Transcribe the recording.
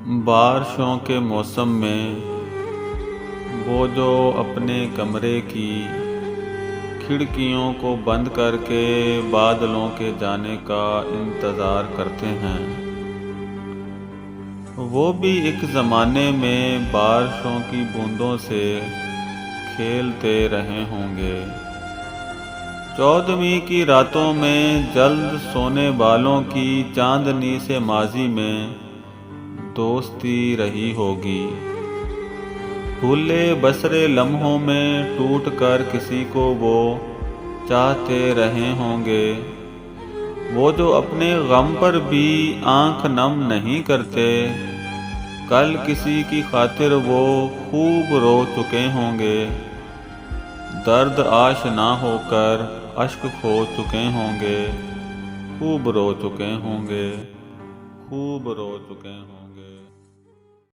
بارشوں کے موسم میں وہ جو اپنے کمرے کی کھڑکیوں کو بند کر کے بادلوں کے جانے کا انتظار کرتے ہیں، وہ بھی ایک زمانے میں بارشوں کی بوندوں سے کھیلتے رہے ہوں گے۔ 14ویں کی راتوں میں جلد سونے والوں کی چاندنی سے ماضی میں دوستی رہی ہوگی۔ بھولے بسرے لمحوں میں ٹوٹ کر کسی کو وہ چاہتے رہے ہوں گے، وہ جو اپنے غم پر بھی آنکھ نم نہیں کرتے، کل کسی کی خاطر وہ خوب رو چکے ہوں گے، درد آشنا ہو کر اشک کھو چکے ہوں گے، خوب رو چکے ہوں گے، خوب رو چکے ہوں گے۔